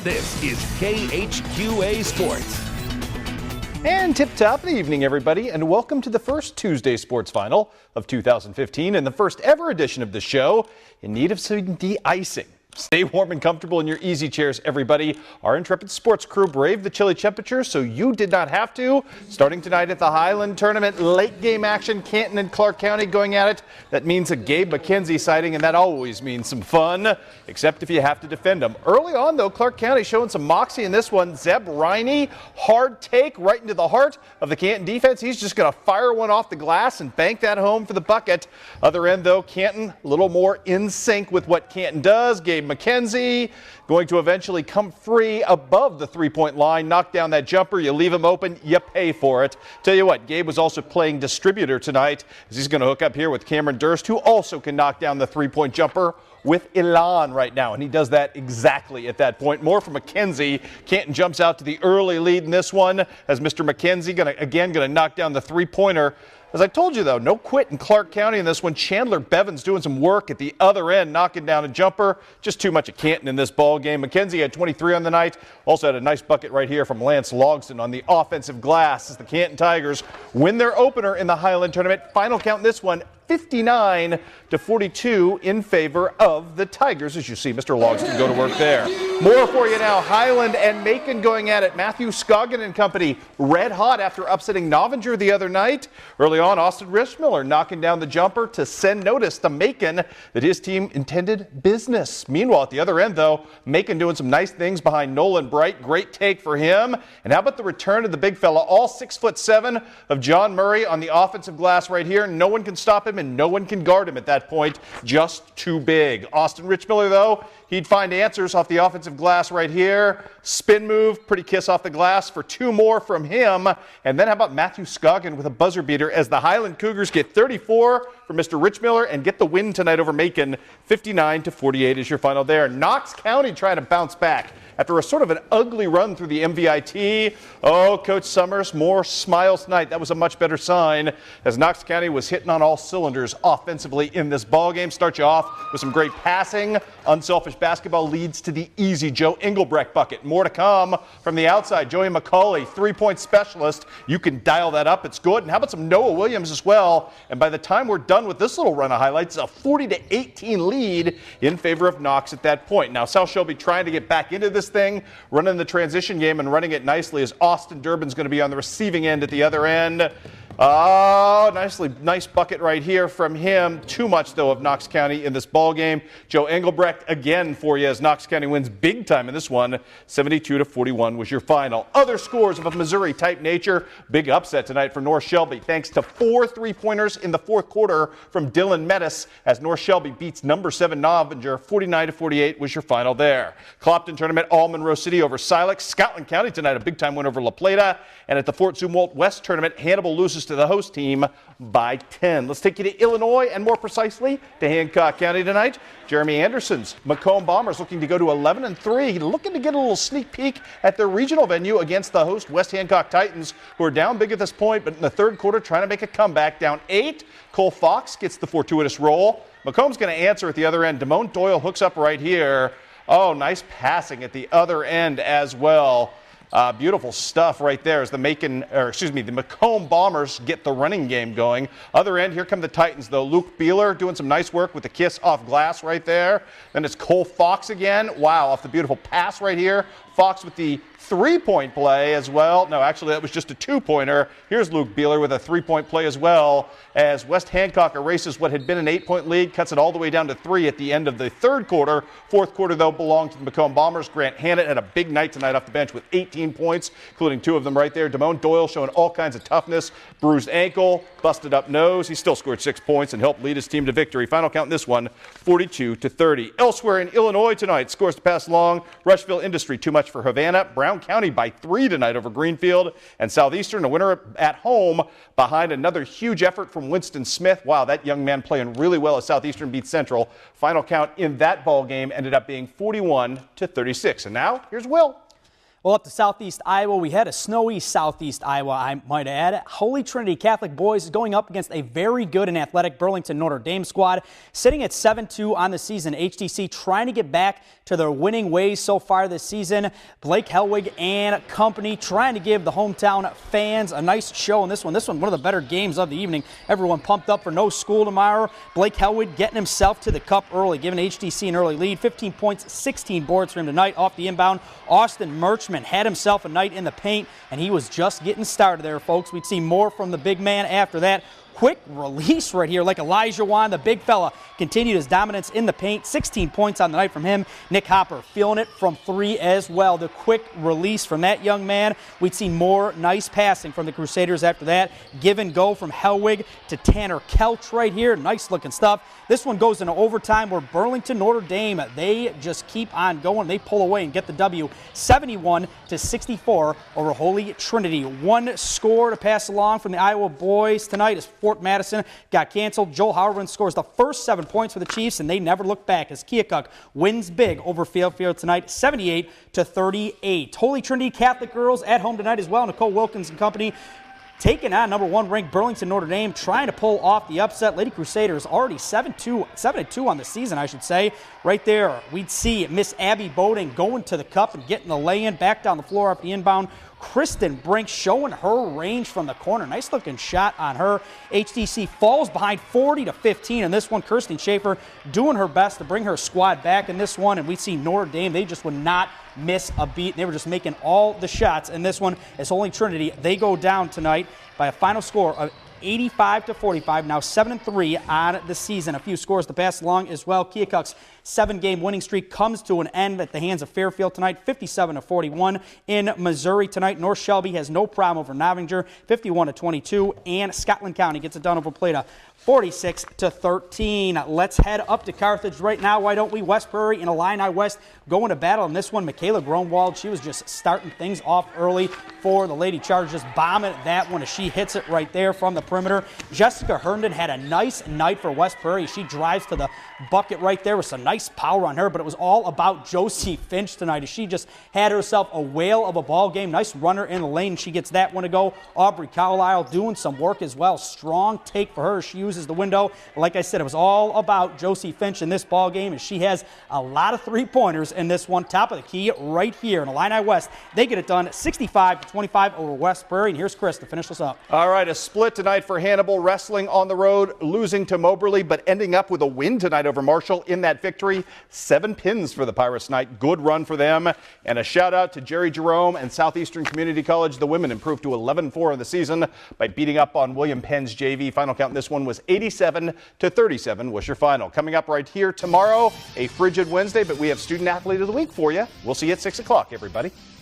This is KHQA Sports. And tip-top of the evening, everybody, and welcome to the first Tuesday Sports Final of 2015 and the first ever edition of the show in need of some de-icing. Stay warm and comfortable in your easy chairs, everybody. Our intrepid sports crew braved the chilly temperatures, so you did not have to. Starting tonight at the Highland Tournament, late game action, Canton and Clark County going at it. That means a Gabe McKenzie sighting, and that always means some fun, except if you have to defend them. Early on, though, Clark County showing some moxie in this one. Zeb Riney, hard take right into the heart of the Canton defense. He's just going to fire one off the glass and bank that home for the bucket. Other end, though, Canton a little more in sync with what Canton does. Gabe McKenzie going to eventually come free above the three-point line, knock down that jumper, you leave him open, you pay for it. Tell you what, Gabe was also playing distributor tonight as he's going to hook up here with Cameron Durst, who also can knock down the three-point jumper with elan right now, and he does that exactly at that point. More from McKenzie. Canton jumps out to the early lead in this one as Mr. McKenzie going to knock down the three-pointer. As I told you, though, no quit in Clark County in this one. Chandler Bevins doing some work at the other end, knocking down a jumper. Just too much of Canton in this ball game. McKenzie had 23 on the night. Also had a nice bucket right here from Lance Logston on the offensive glass as the Canton Tigers win their opener in the Highland Tournament. Final count in this one, 59-42 in favor of the Tigers, as you see Mr. Logston go to work there. More for you now. Highland and Macon going at it. Matthew Scoggin and company red hot after upsetting Novinger the other night. Early on, Austin Richmiller knocking down the jumper to send notice to Macon that his team intended business. Meanwhile, at the other end, though, Macon doing some nice things behind Nolan Bright. Great take for him. And how about the return of the big fella, all 6'7" of John Murray on the offensive glass right here. No one can stop him and no one can guard him at that point. Just too big. Austin Richmiller, though, he'd find answers off the offensive glass right here. Spin move, pretty kiss off the glass for two more from him. And then how about Matthew Scoggin with a buzzer beater as the Highland Cougars get 34 for Mr. Richmiller and get the win tonight over Macon. 59-48 is your final there. Knox County trying to bounce back after a sort of an ugly run through the MVIT. Oh, Coach Summers, more smiles tonight. That was a much better sign as Knox County was hitting on all cylinders offensively in this ball game. Start you off with some great passing. Unselfish basketball leads to the easy Joe Engelbrecht bucket. More to come from the outside. Joey McCauley, three-point specialist. You can dial that up. It's good. And how about some Noah Williams as well? And by the time we're done with this little run of highlights, a 40-18 lead in favor of Knox at that point. Now, South Shelby trying to get back into this thing, running the transition game and running it nicely as Austin Durbin's going to be on the receiving end at the other end. Oh, nice bucket right here from him. Too much, though, of Knox County in this ball game. Joe Engelbrecht again for you as Knox County wins big time in this one. 72-41 was your final. Other scores of a Missouri-type nature. Big upset tonight for North Shelby thanks to 4 three-pointers in the fourth quarter from Dylan Mettis as North Shelby beats number 7 Novinger. 49-48 was your final there. Clopton Tournament, all Monroe City over Silex. Scotland County tonight, a big-time win over La Plata. And at the Fort Zumwalt West Tournament, Hannibal loses to the host team by 10. Let's take you to Illinois and more precisely to Hancock County tonight. Jeremy Anderson's Macomb Bombers looking to go to 11-3, looking to get a little sneak peek at their regional venue against the host West Hancock Titans, who are down big at this point, but in the third quarter trying to make a comeback. Down 8, Cole Fox gets the fortuitous roll. Macomb's going to answer at the other end. Damone Doyle hooks up right here. Oh, nice passing at the other end as well. Beautiful stuff right there as the Macomb Bombers get the running game going. Other end, here come the Titans, though. Luke Beeler doing some nice work with the kiss off glass right there. Then it's Cole Fox again. Wow, off the beautiful pass right here. Fox with the three-point play as well. No, actually, that was just a two-pointer. Here's Luke Beeler with a three-point play as well as West Hancock erases what had been an 8-point lead, cuts it all the way down to 3 at the end of the third quarter. Fourth quarter, though, belonged to the Macomb Bombers. Grant Hannett had a big night tonight off the bench with 18 points, including 2 of them right there. Damone Doyle showing all kinds of toughness. Bruised ankle, busted up nose. He still scored 6 points and helped lead his team to victory. Final count in this one, 42-30. Elsewhere in Illinois tonight, scores to pass along. Rushville Industry, too much for Havana. Brown County by 3 tonight over Greenfield. And Southeastern, a winner at home behind another huge effort from Winston Smith. Wow, that young man playing really well as Southeastern beats Central. Final count in that ball game ended up being 41-36. And now, here's Will. Well, up to southeast Iowa, we had a snowy southeast Iowa, I might add. Holy Trinity Catholic boys is going up against a very good and athletic Burlington Notre Dame squad, sitting at 7-2 on the season. HTC trying to get back to their winning ways so far this season. Blake Hellwig and company trying to give the hometown fans a nice show in this one. This one, one of the better games of the evening. Everyone pumped up for no school tomorrow. Blake Hellwig getting himself to the cup early, giving HTC an early lead. 15 points, 16 boards for him tonight off the inbound. Austin Merchman had himself a night in the paint, and he was just getting started there, folks. We'd see more from the big man after that. Quick release right here like Elijah Wan, the big fella, continued his dominance in the paint. 16 points on the night from him. Nick Hopper feeling it from three as well. The quick release from that young man. We'd see more nice passing from the Crusaders after that. Give and go from Hellwig to Tanner Kelch right here. Nice looking stuff. This one goes into overtime where Burlington Notre Dame, they just keep on going. They pull away and get the W 71-64 over Holy Trinity. One score to pass along from the Iowa boys tonight as Fort Madison got canceled. Joel Howard scores the first 7 points for the Chiefs, and they never look back as Keokuk wins big over Fairfield tonight, 78-38. Holy Trinity Catholic girls at home tonight as well. Nicole Wilkins and company taking on number 1 ranked Burlington Notre Dame, trying to pull off the upset. Lady Crusaders already 7-2 on the season, I should say. Right there, we'd see Miss Abby Bowden going to the cup and getting the lay-in back down the floor off the inbound. Kristen Brink showing her range from the corner. Nice looking shot on her. HTC falls behind 40-15 in this one. Kirsten Schaefer doing her best to bring her squad back in this one. And we see Notre Dame, they just would not miss a beat. They were just making all the shots in this one. As Holy Trinity, they go down tonight by a final score of 85-45, now 7-3 on the season. A few scores to pass along as well. Keokuk's 7-game winning streak comes to an end at the hands of Fairfield tonight, 57-41 in Missouri tonight. North Shelby has no problem over Novinger, 51-22, and Scotland County gets it done over Plata, 46-13. Let's head up to Carthage right now. Why don't we? West Prairie and Illini West going to battle in this one. Michaela Gronwald, she was just starting things off early for the Lady Chargers, just bombing that one as she hits it right there from the perimeter. Jessica Herndon had a nice night for West Prairie. She drives to the bucket right there with some nice power on her, but it was all about Josie Finch tonight as she just had herself a whale of a ball game. Nice runner in the lane. She gets that one to go. Aubrey Carlisle doing some work as well. Strong take for her. She uses the window. Like I said, it was all about Josie Finch in this ball game as she has a lot of three-pointers in this one. Top of the key right here in Illini West. They get it done 65-25 over West Prairie. And here's Chris to finish this up. All right, a split tonight for Hannibal. Wrestling on the road, losing to Moberly, but ending up with a win tonight over Marshall in that victory. 7 pins for the Pirates tonight. Good run for them. And a shout out to Jerry Jerome and Southeastern Community College. The women improved to 11-4 in the season by beating up on William Penn's JV. Final count in this one was 87-37 was your final. Coming up right here tomorrow, a frigid Wednesday, but we have Student Athlete of the Week for you. We'll see you at 6 o'clock, everybody.